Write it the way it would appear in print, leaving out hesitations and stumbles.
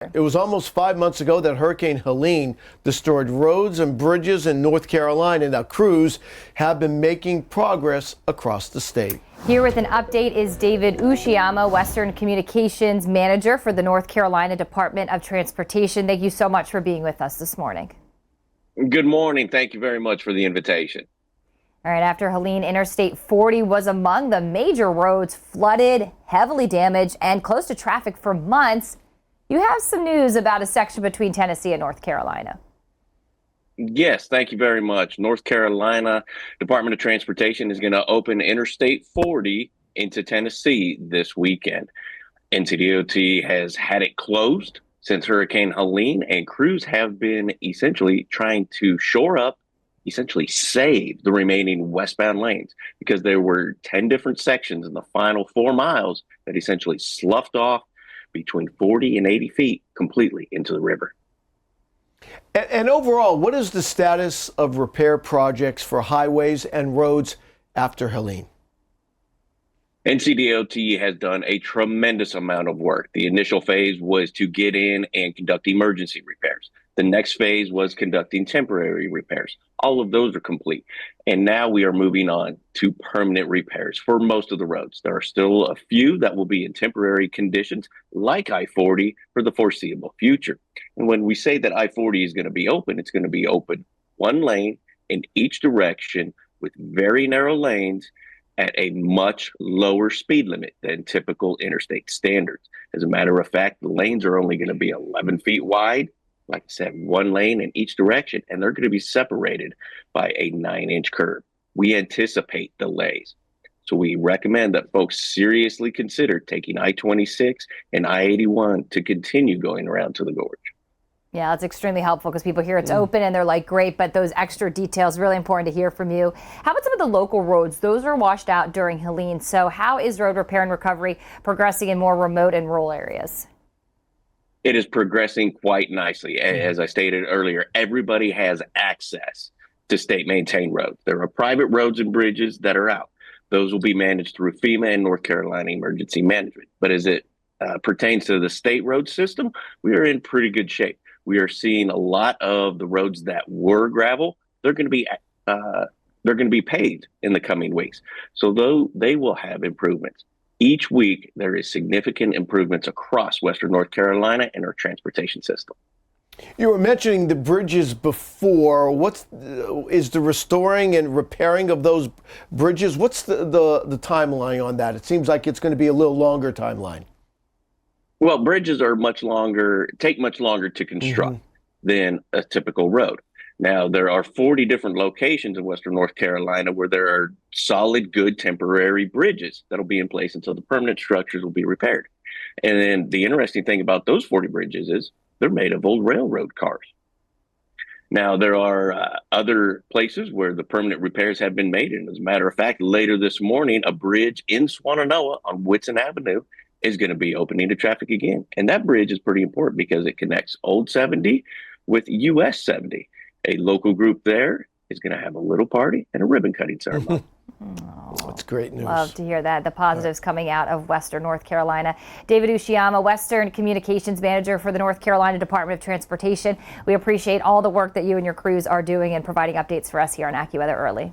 concern. It was almost 5 months ago that Hurricane Helene destroyed roads and bridges in North Carolina. Now, crews have been making progress across the state. Here with an update is David Ushiyama, Western Communications Manager for the North Carolina Department of Transportation. Thank you so much for being with us this morning. Good morning. Thank you very much for the invitation. All right, after Helene, Interstate 40 was among the major roads flooded, heavily damaged, and closed to traffic for months. You have some news about a section between Tennessee and North Carolina. Yes, thank you very much. North Carolina Department of Transportation is going to open Interstate 40 into Tennessee this weekend. NCDOT has had it closed since Hurricane Helene, and crews have been essentially trying to shore up, essentially save the remaining westbound lanes, because there were 10 different sections in the final 4 miles that essentially sloughed off between 40 and 80 feet completely into the river. And overall, what is the status of repair projects for highways and roads after Helene? NCDOT has done a tremendous amount of work. The initial phase was to get in and conduct emergency repairs. The next phase was conducting temporary repairs. All of those are complete. And now we are moving on to permanent repairs for most of the roads. There are still a few that will be in temporary conditions, like I-40, for the foreseeable future. And when we say that I-40 is going to be open, it's going to be open one lane in each direction with very narrow lanes at a much lower speed limit than typical interstate standards. As a matter of fact, the lanes are only going to be 11 feet wide. Like I said, one lane in each direction, and they're going to be separated by a 9-inch curb. We anticipate delays. So we recommend that folks seriously consider taking I-26 and I-81 to continue going around to the gorge. Yeah, that's extremely helpful because people hear it's open and they're like, great, but those extra details, really important to hear from you. How about some of the local roads? Those were washed out during Helene. So how is road repair and recovery progressing in more remote and rural areas? It is progressing quite nicely. As I stated earlier, everybody has access to state maintained roads. There are private roads and bridges that are out. Those will be managed through FEMA and North Carolina Emergency Management. But as it pertains to the state road system, we are in pretty good shape. We are seeing a lot of the roads that were gravel. They're going to be paved in the coming weeks. So though they will have improvements. Each week, there is significant improvements across Western North Carolina and our transportation system. You were mentioning the bridges before. Is the restoring and repairing of those bridges? What's the timeline on that? It seems like it's going to be a little longer timeline. Well, bridges are take much longer to construct than a typical road. Now, there are 40 different locations in Western North Carolina where there are solid, good temporary bridges that'll be in place until the permanent structures will be repaired. And then the interesting thing about those 40 bridges is they're made of old railroad cars. Now, there are other places where the permanent repairs have been made. And as a matter of fact, later this morning, a bridge in Swannanoa on Whitson Avenue is going to be opening to traffic again. And that bridge is pretty important because it connects Old 70 with US 70. A local group there is going to have a little party and a ribbon cutting ceremony. That's great news. Love to hear that. The positives coming out of Western North Carolina. David Ushiyama, Western Communications Manager for the North Carolina Department of Transportation. We appreciate all the work that you and your crews are doing and providing updates for us here on AccuWeather Early.